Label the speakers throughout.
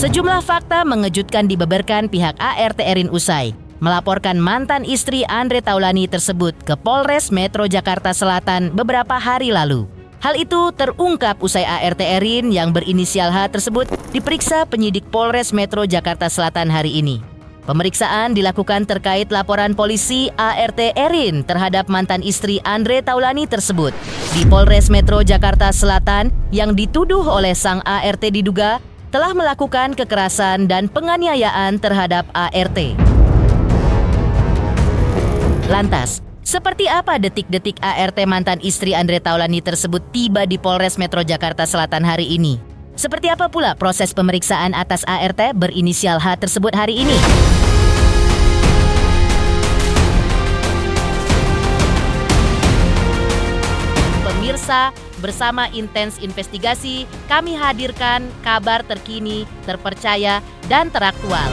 Speaker 1: Sejumlah fakta mengejutkan dibeberkan pihak ART Erin usai melaporkan mantan istri Andre Taulani tersebut ke Polres Metro Jakarta Selatan beberapa hari lalu. Hal itu terungkap usai ART Erin yang berinisial H tersebut diperiksa penyidik Polres Metro Jakarta Selatan hari ini. Pemeriksaan dilakukan terkait laporan polisi ART Erin terhadap mantan istri Andre Taulani tersebut di Polres Metro Jakarta Selatan yang dituduh oleh sang ART diduga telah melakukan kekerasan dan penganiayaan terhadap ART. Lantas, seperti apa detik-detik ART mantan istri Andre Taulani tersebut tiba di Polres Metro Jakarta Selatan hari ini? Seperti apa pula proses pemeriksaan atas ART berinisial H tersebut hari ini? Pemirsa, bersama Intens Investigasi, kami hadirkan kabar terkini, terpercaya, dan teraktual.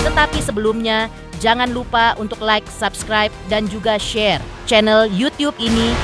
Speaker 1: Tetapi sebelumnya, jangan lupa untuk like, subscribe, dan juga share channel YouTube ini.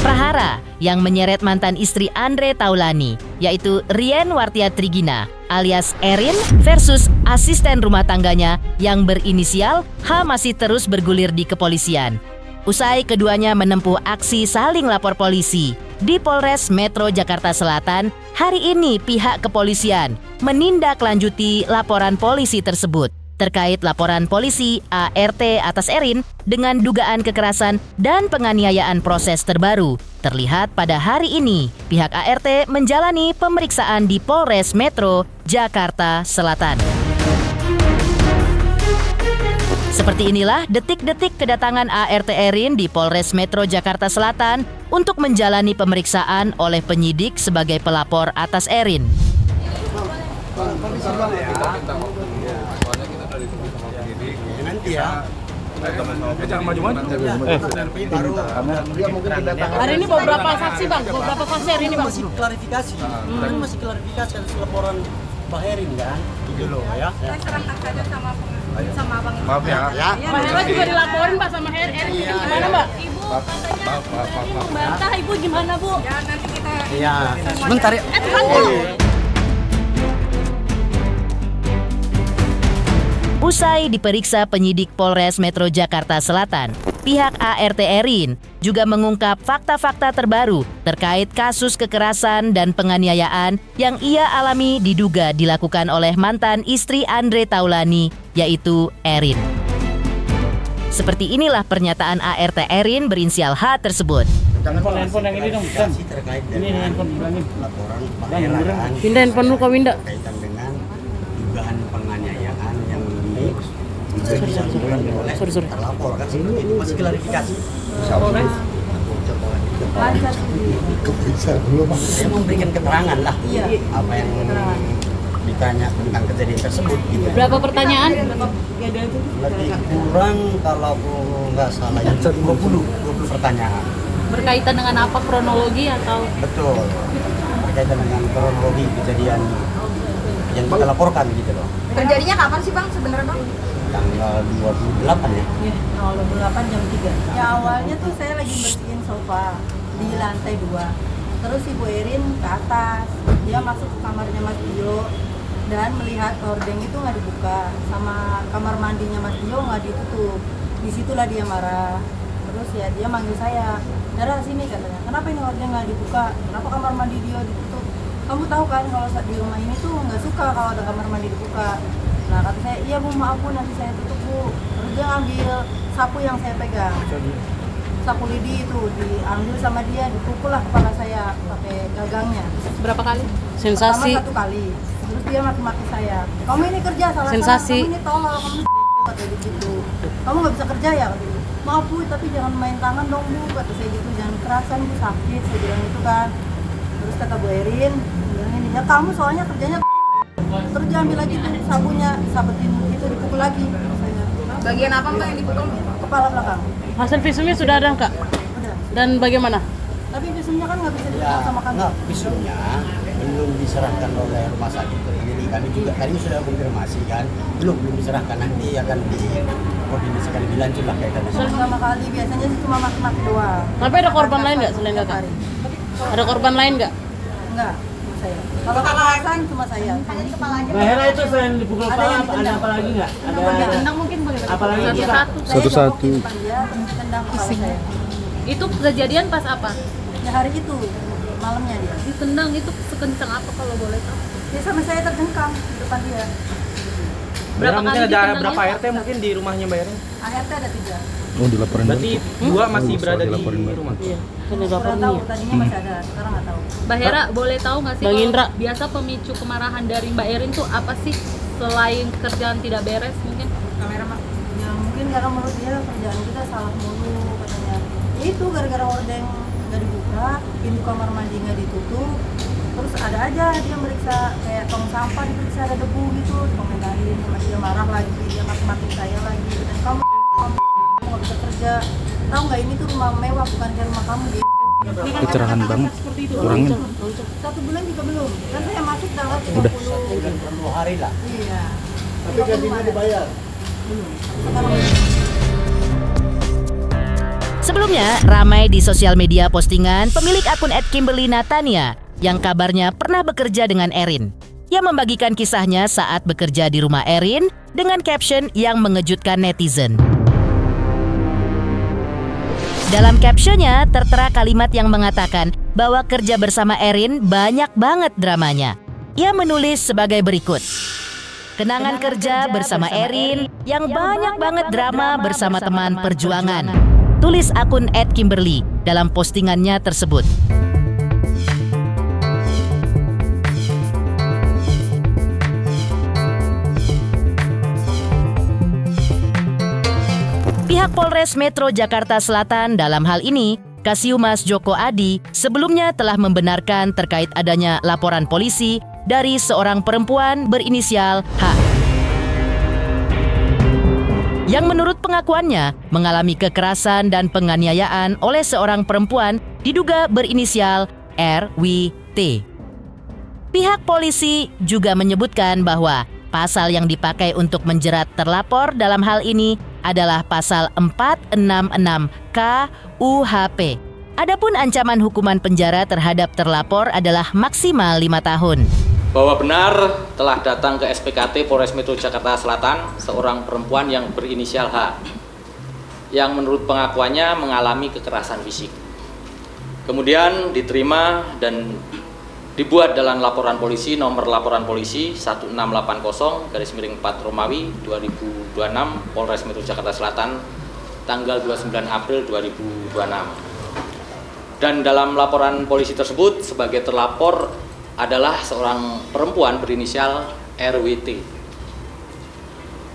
Speaker 1: Prahara yang menyeret mantan istri Andre Taulani, yaitu Rien Wartia Trigina alias Erin versus asisten rumah tangganya yang berinisial H masih terus bergulir di kepolisian. Usai keduanya menempuh aksi saling lapor polisi di Polres Metro Jakarta Selatan, hari ini pihak kepolisian menindaklanjuti laporan polisi tersebut terkait laporan polisi ART atas Erin dengan dugaan kekerasan dan penganiayaan. Proses terbaru terlihat pada hari ini pihak ART menjalani pemeriksaan di Polres Metro Jakarta Selatan. Seperti inilah detik-detik kedatangan ART Erin di Polres Metro Jakarta Selatan untuk menjalani pemeriksaan oleh penyidik sebagai pelapor atas Erin.
Speaker 2: Nanti ya.
Speaker 3: Jangan maju-maju.
Speaker 2: Hari ini beberapa saksi bang, beberapa saksi hari ini bang.
Speaker 4: Masih klarifikasi, kan masih klarifikasi atas laporan Mbak Erin kan, gitu loh ya.
Speaker 5: Saya serahkan saja sama Bang.
Speaker 3: Maaf ya.
Speaker 2: Mbak Hera juga dilaporin pak sama Erin, gimana mbak?
Speaker 5: Ibu,
Speaker 2: Membantah ibu gimana bu?
Speaker 5: ya nanti kita.
Speaker 4: Iya, sebentar ya.
Speaker 1: Usai diperiksa penyidik Polres Metro Jakarta Selatan, pihak ART Erin juga mengungkap fakta-fakta terbaru terkait kasus kekerasan dan penganiayaan yang ia alami diduga dilakukan oleh mantan istri Andre Taulani, yaitu Erin. Seperti inilah pernyataan ART Erin berinisial H tersebut.
Speaker 2: Handphone yang ini dong, Dan.
Speaker 4: Terkait
Speaker 2: Ini
Speaker 4: dengan
Speaker 2: handphone bilangin.
Speaker 4: laporan Mbak Erin
Speaker 2: Pindah handphone lu kau Winda.
Speaker 4: berkaitan dengan dugaan penganiayaan yang diberikan oleh terlapor kan, itu masih klarifikasi. Saya memberikan keterangan lah apa yang ditanya tentang kejadian tersebut gitu.
Speaker 2: Berapa pertanyaan?
Speaker 4: Lebih kurang kalau nggak salah yang 20 pertanyaan.
Speaker 2: Berkaitan dengan apa, kronologi atau?
Speaker 4: Betul, berkaitan dengan kronologi kejadian yang kita laporkan gitu loh.
Speaker 5: Terjadinya kapan sih Bang sebenarnya Bang?
Speaker 4: Tanggal 28 ya.
Speaker 5: Tanggal 28 jam 3. Ya awalnya tuh saya lagi bersihin sofa di lantai 2. Terus Ibu Erin ke atas, dia masuk ke kamarnya Mas Dio dan melihat hordeng itu nggak dibuka, sama kamar mandinya Mas Dio nggak ditutup. Disitulah dia marah. Terus ya dia manggil saya, Dara sini katanya, kenapa ini hordeng nggak dibuka? Kenapa kamar mandi Dio ditutup? Kamu tahu kan kalau di rumah ini tuh nggak suka kalau ada kamar mandi dibuka. Nah kata saya, iya bu maaf bu nanti saya tutup bu. Terus dia ngambil sapu yang saya pegang, sapu lidi itu diambil sama dia, dipukul lah kepala saya pakai gagangnya.
Speaker 2: Berapa kali?
Speaker 5: Pertama
Speaker 2: Sensasi.
Speaker 5: 1 kali, terus dia maki-maki saya, kamu ini kerja salah,
Speaker 2: Sensasi.
Speaker 5: kamu ini tolol, kamu ini kata gitu, kamu nggak bisa kerja ya, kata gitu. Maaf bu tapi jangan main tangan dong bu, kata saya gitu, jangan kerasan bu, sakit, saya bilang gitu kan. Terus kata Bu Erin bilang ini, ya kamu soalnya kerjanya terus dia ambil lagi tuh sabunya, sabetin itu dipukul lagi saya.
Speaker 6: Bagian apa mbak yang dipukul?
Speaker 5: kepala belakang.
Speaker 2: Hasil visumnya sudah ada Kak?
Speaker 5: Udah.
Speaker 2: Dan bagaimana?
Speaker 5: Tapi visumnya kan nggak bisa
Speaker 4: Ya,
Speaker 5: dilihat sama kami.
Speaker 4: enggak, visumnya belum diserahkan oleh rumah sakit. Jadi kami juga tadi sudah konfirmasi kan, belum diserahkan, nanti akan dikoordinasikan lebih lanjut lah kaitannya.
Speaker 5: Pertama kali biasanya sih cuma maki-maki doang.
Speaker 2: Tapi ada korban lain nggak selain Kakak?
Speaker 5: Hari.
Speaker 2: Ada korban lain nggak?
Speaker 5: Enggak, cuma saya. Kalau kekerasan cuma saya.
Speaker 6: Mbak Hera itu selain dipukul
Speaker 5: Ada
Speaker 6: kepala,
Speaker 5: yang
Speaker 6: ada
Speaker 5: ditendang.
Speaker 6: apa lagi nggak? Ada
Speaker 2: Tendang mungkin bagaimana?
Speaker 6: Apalagi
Speaker 2: Satu-satu.
Speaker 5: Saya
Speaker 7: Satu-satu.
Speaker 5: jongkok di depan dia, terus tendang kepala saya.
Speaker 8: Itu kejadian pas apa?
Speaker 5: Ya hari itu, malamnya dia.
Speaker 8: Ditendang itu sekencang apa kalau boleh tahu?
Speaker 5: Dia sama saya terjengkang di depan dia.
Speaker 6: Berapa mungkin
Speaker 8: kali
Speaker 6: ada
Speaker 8: ditendangnya?
Speaker 6: berapa RT mungkin di rumahnya Mbak Hera?
Speaker 5: ART ada 3.
Speaker 7: Oh, dilaporin
Speaker 6: Berarti
Speaker 7: dulu.
Speaker 6: dua masih
Speaker 7: Oh,
Speaker 6: berada di
Speaker 7: dilaporin baru.
Speaker 6: rumah.
Speaker 2: Iya. Kan ada
Speaker 5: Kurang
Speaker 2: laporan
Speaker 5: tahu,
Speaker 2: nih.
Speaker 5: tadinya masih ada, sekarang nggak tahu.
Speaker 8: Mbak Hera boleh tahu nggak sih
Speaker 2: Bang
Speaker 8: kalau
Speaker 2: Indra.
Speaker 8: biasa pemicu kemarahan dari Mbak Erin tuh apa sih selain kerjaan tidak beres mungkin?
Speaker 5: Kamera mah. Ya mungkin karena menurut dia kerjaan kita salah mulu katanya. Ya itu gara-gara hordeng nggak dibuka, pintu kamar mandi nggak ditutup. Terus ada aja dia meriksa kayak tong sampah diperiksa ada debu gitu, dikomentarin sama dia marah lagi, dia maki-maki saya lagi. Dan kamu nggak bisa kerja. Tahu nggak ini tuh rumah mewah bukan kayak rumah kamu dia.
Speaker 7: Kecerahan banget. Kurangin.
Speaker 5: 1 bulan juga belum. Kan saya masuk tanggal 30.
Speaker 7: Udah.
Speaker 4: 10 hari lah.
Speaker 5: Iya.
Speaker 4: Tapi gajinya dibayar.
Speaker 5: Belum. Sekarang
Speaker 1: Sebelumnya, ramai di sosial media postingan pemilik akun @kimberly_natania yang kabarnya pernah bekerja dengan Erin. Ia membagikan kisahnya saat bekerja di rumah Erin dengan caption yang mengejutkan netizen. Dalam captionnya tertera kalimat yang mengatakan bahwa kerja bersama Erin banyak banget dramanya. Ia menulis sebagai berikut. Kenangan kerja bersama Erin yang banyak banget drama bersama teman perjuangan. Tulis akun @kimberly dalam postingannya tersebut. Pihak Polres Metro Jakarta Selatan dalam hal ini, Kasiumas Joko Adi sebelumnya telah membenarkan terkait adanya laporan polisi dari seorang perempuan berinisial H. Yang menurut pengakuannya mengalami kekerasan dan penganiayaan oleh seorang perempuan diduga berinisial RWT. Pihak polisi juga menyebutkan bahwa pasal yang dipakai untuk menjerat terlapor dalam hal ini adalah pasal 466 KUHP. Adapun ancaman hukuman penjara terhadap terlapor adalah maksimal 5 tahun.
Speaker 9: Bahwa benar telah datang ke SPKT Polres Metro Jakarta Selatan seorang perempuan yang berinisial H yang menurut pengakuannya mengalami kekerasan fisik. Kemudian diterima dan dibuat dalam laporan polisi nomor laporan polisi 1680/4 Romawi 2026 Polres Metro Jakarta Selatan tanggal 29 April 2026. Dan dalam laporan polisi tersebut sebagai terlapor adalah seorang perempuan berinisial RWT.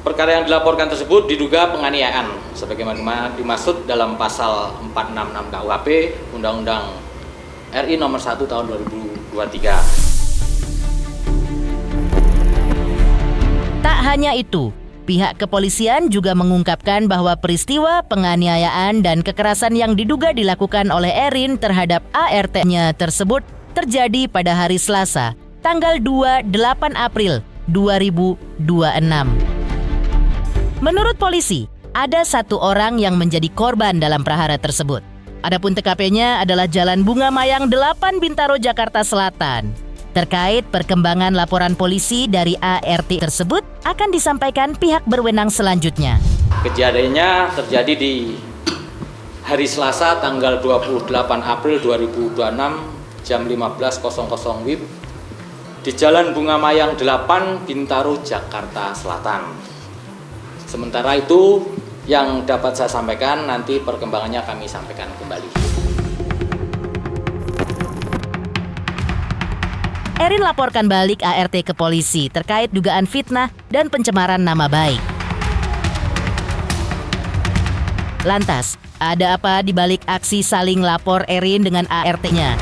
Speaker 9: Perkara yang dilaporkan tersebut diduga penganiayaan sebagaimana dimaksud dalam pasal 466 KUHP Undang-Undang RI nomor 1 tahun 2023.
Speaker 1: Tak hanya itu, pihak kepolisian juga mengungkapkan bahwa peristiwa penganiayaan dan kekerasan yang diduga dilakukan oleh Erin terhadap ART-nya tersebut terjadi pada hari Selasa, tanggal 28 April 2026. Menurut polisi, ada 1 orang yang menjadi korban dalam prahara tersebut. Adapun TKP-nya adalah Jalan Bunga Mayang 8 Bintaro, Jakarta Selatan. Terkait perkembangan laporan polisi dari ART tersebut akan disampaikan pihak berwenang selanjutnya.
Speaker 9: Kejadiannya terjadi di hari Selasa tanggal 28 April 2026 jam 15.00 WIB di Jalan Bunga Mayang 8 Bintaro, Jakarta Selatan. Sementara itu yang dapat saya sampaikan, nanti perkembangannya kami sampaikan kembali.
Speaker 1: Erin laporkan balik ART ke polisi terkait dugaan fitnah dan pencemaran nama baik. Lantas, ada apa di balik aksi saling lapor Erin dengan ART-nya?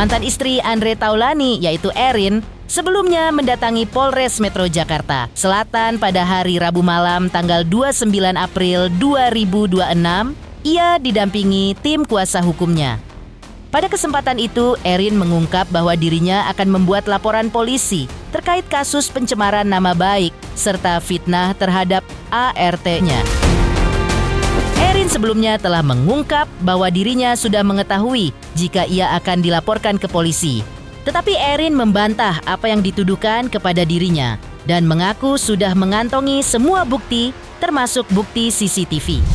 Speaker 1: mantan istri Andre Taulani yaitu Erin sebelumnya mendatangi Polres Metro Jakarta Selatan pada hari Rabu malam tanggal 29 April 2026. Ia didampingi tim kuasa hukumnya. Pada kesempatan itu, Erin mengungkap bahwa dirinya akan membuat laporan polisi terkait kasus pencemaran nama baik serta fitnah terhadap ART-nya. Erin sebelumnya telah mengungkap bahwa dirinya sudah mengetahui jika ia akan dilaporkan ke polisi. Tetapi Erin membantah apa yang dituduhkan kepada dirinya dan mengaku sudah mengantongi semua bukti termasuk bukti CCTV.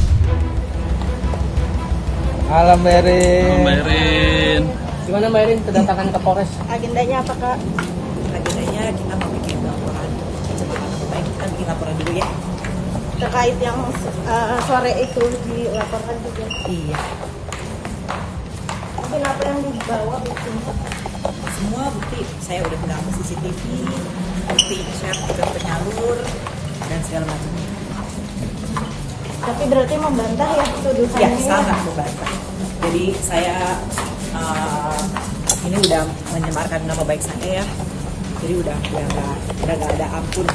Speaker 6: Halo Mbak Erin.
Speaker 3: Mbak Erin.
Speaker 6: Gimana Mbak Erin kedatangan ke Polres?
Speaker 5: Agendanya apa Kak?
Speaker 10: Agendanya kita mau bikin laporan pencemaran nama baik. Kita bikin laporan dulu ya.
Speaker 5: Terkait yang sore itu dilaporkan juga.
Speaker 10: Iya.
Speaker 5: Mungkin apa yang dibawa buktinya?
Speaker 10: Semua bukti saya udah bilang ke CCTV, bukti share ke penyalur dan segala macamnya.
Speaker 5: Tapi berarti membantah ya tuduhan
Speaker 10: Ya
Speaker 5: ini?
Speaker 10: sangat membantah. Jadi saya ini udah menyemarkan nama baik saya ya. Jadi udah nggak ada ampun.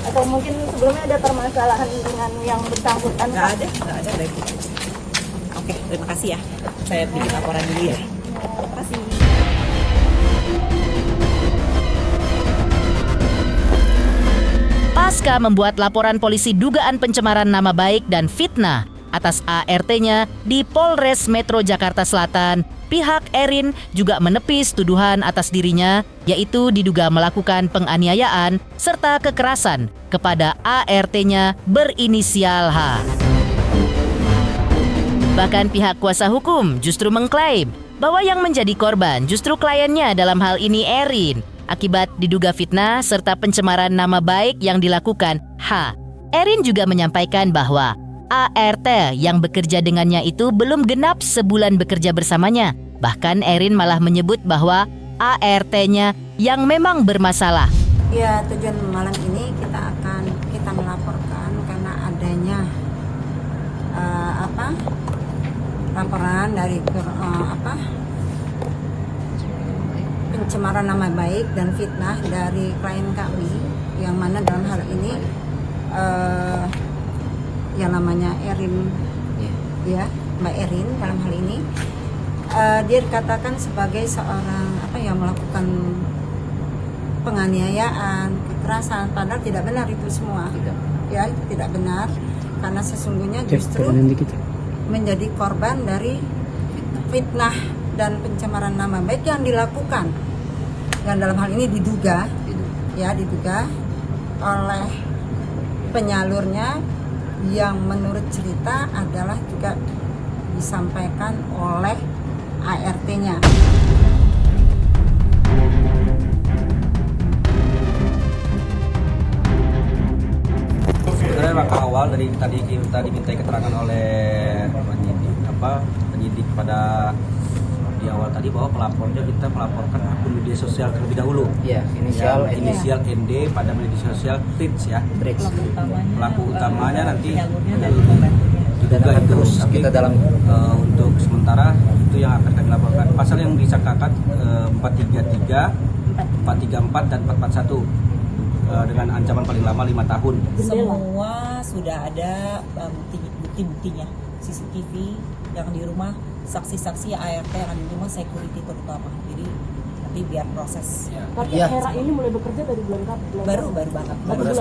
Speaker 5: Atau mungkin sebelumnya ada permasalahan dengan yang bersangkutan?
Speaker 10: Nggak ada baik itu. Oke, terima kasih ya. Saya bikin laporan dulu ya.
Speaker 5: Terima kasih.
Speaker 1: Pasca membuat laporan polisi dugaan pencemaran nama baik dan fitnah atas ART-nya di Polres Metro Jakarta Selatan, pihak Erin juga menepis tuduhan atas dirinya, yaitu diduga melakukan penganiayaan serta kekerasan kepada ART-nya berinisial H. Bahkan pihak kuasa hukum justru mengklaim bahwa yang menjadi korban justru kliennya dalam hal ini Erin, akibat diduga fitnah serta pencemaran nama baik yang dilakukan H. Erin juga menyampaikan bahwa ART yang bekerja dengannya itu belum genap sebulan bekerja bersamanya. Bahkan Erin malah menyebut bahwa ART-nya yang memang bermasalah.
Speaker 5: Ya, tujuan malam ini kita melaporkan karena adanya laporan dari pencemaran nama baik dan fitnah dari klien kami, yang mana dalam hal ini yang namanya Erin, ya Mbak Erin dalam hal ini dia dikatakan sebagai seorang yang melakukan penganiayaan, kekerasan, padahal tidak benar itu semua. Ya, itu tidak benar karena sesungguhnya justru menjadi korban dari fitnah dan pencemaran nama baik yang dilakukan, dan dalam hal ini diduga oleh penyalurnya yang menurut cerita adalah juga disampaikan oleh ART-nya.
Speaker 4: Sebenarnya langkah awal dari tadi kita diminta keterangan oleh penyidik pada di awal tadi bahwa pelapornya kita melaporkan akun media sosial terlebih dahulu.
Speaker 6: Iya,
Speaker 4: inisial ND pada media sosial Fritz ya. Pelaku utamanya nanti diduga itu. Tapi kita dalam untuk sementara itu yang akan kami laporkan. Pasal yang disangkakan 433, 434 dan 441 dengan ancaman paling lama 5 tahun.
Speaker 10: Semua sudah ada bukti-buktinya, CCTV yang di rumah, saksi-saksi ART yang di rumah, security terutama. Jadi nanti biar proses.
Speaker 2: Tapi Hera ini mulai bekerja dari bulan kapan?
Speaker 10: Baru banget.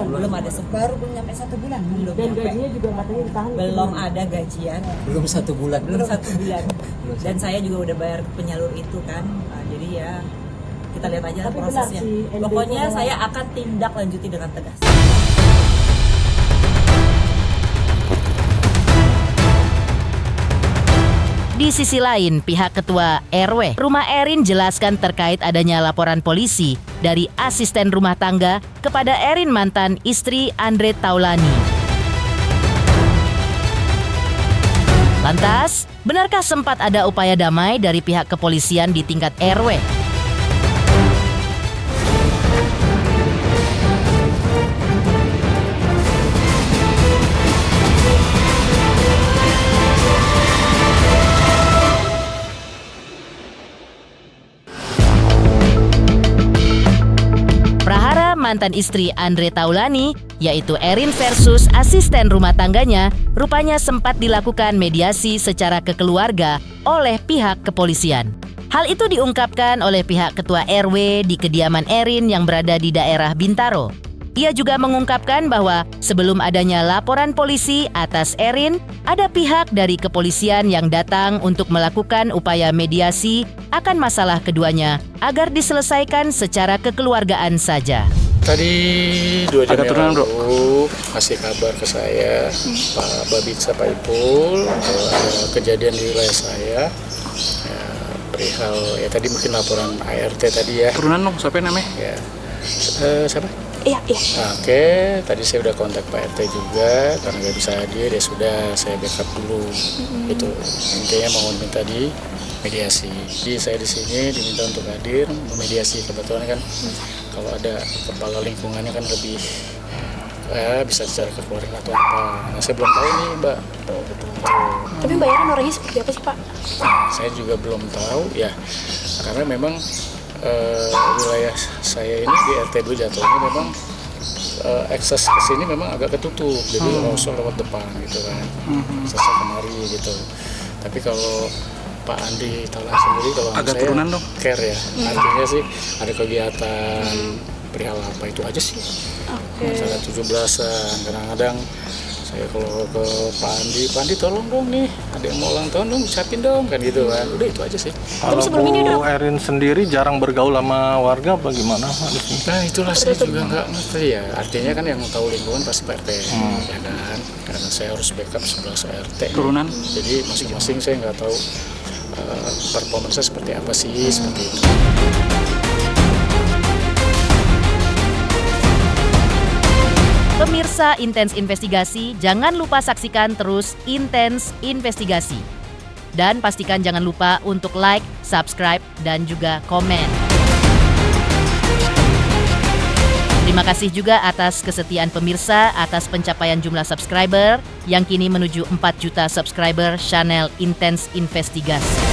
Speaker 10: Belum ada baru nyampe 1 bulan. Belum
Speaker 2: Dan
Speaker 10: nyampe.
Speaker 2: gajinya juga katanya ditahan.
Speaker 10: Belum ada gajian.
Speaker 6: Belum 1 bulan.
Speaker 10: Belum 1 bulan. Dan saya juga udah bayar ke penyalur itu kan. Nah, jadi ya kita lihat aja
Speaker 2: Tapi
Speaker 10: prosesnya.
Speaker 2: benar si ND
Speaker 10: Pokoknya
Speaker 2: itu
Speaker 10: saya akan tindak lanjuti dengan tegas.
Speaker 1: Di sisi lain, pihak ketua RW rumah Erin jelaskan terkait adanya laporan polisi dari asisten rumah tangga kepada Erin mantan istri Andre Taulani. Lantas, benarkah sempat ada upaya damai dari pihak kepolisian di tingkat RW? mantan istri Andre Taulani, yaitu Erin versus asisten rumah tangganya, rupanya sempat dilakukan mediasi secara kekeluarga oleh pihak kepolisian. Hal itu diungkapkan oleh pihak ketua RW di kediaman Erin yang berada di daerah Bintaro. Ia juga mengungkapkan bahwa sebelum adanya laporan polisi atas Erin, ada pihak dari kepolisian yang datang untuk melakukan upaya mediasi akan masalah keduanya agar diselesaikan secara kekeluargaan saja.
Speaker 3: Tadi 2 jam
Speaker 7: Agak
Speaker 3: yang
Speaker 7: turunan, Bro.
Speaker 3: lalu kasih kabar ke saya Pak Babinsa Pak Ipul bahwa ada kejadian di wilayah saya. Ya, perihal ya tadi mungkin laporan ART tadi ya.
Speaker 7: Turunan dong, siapa namanya?
Speaker 3: Ya. Siapa?
Speaker 8: Iya.
Speaker 3: Oke, tadi saya udah kontak Pak RT juga karena nggak bisa hadir ya sudah saya backup dulu. Itu intinya mohon minta di mediasi. Jadi saya di sini diminta untuk hadir memediasi, kebetulan kan kalau ada kepala lingkungannya kan lebih bisa secara kekeluargaan atau apa. Nah saya belum tahu nih Mbak.
Speaker 8: Tapi Mbak Erin orangnya seperti apa sih Pak?
Speaker 3: Saya juga belum tahu ya karena memang wilayah saya ini di RT 2 jatuhnya memang akses ke sini memang agak ketutup, jadi harus lewat depan gitu kan, akses kemari gitu. Tapi kalau Pak Andi Taulani sendiri kalau
Speaker 7: Agak
Speaker 3: saya
Speaker 7: turunan dong.
Speaker 3: care ya, artinya sih ada kegiatan perihal apa itu aja sih. Masalah 17-an kadang-kadang saya kalau ke Pak Andi tolong dong nih, ada yang mau ulang tahun dong, ucapin dong kan gitu kan, udah itu aja sih.
Speaker 11: Kalau Bu Erin sendiri jarang bergaul sama warga apa gimana?
Speaker 3: Nah itulah saya juga nggak ngerti ya, artinya kan yang tahu lingkungan pasti Pak RT ya kan, karena saya harus backup 11 RT
Speaker 7: Turunan.
Speaker 3: jadi masing-masing saya nggak tahu performance seperti apa sih, seperti itu.
Speaker 1: Pemirsa Intens Investigasi, jangan lupa saksikan terus Intens Investigasi. Dan pastikan jangan lupa untuk like, subscribe, dan juga komen. Terima kasih juga atas kesetiaan pemirsa atas pencapaian jumlah subscriber yang kini menuju 4 juta subscriber channel Intens Investigasi.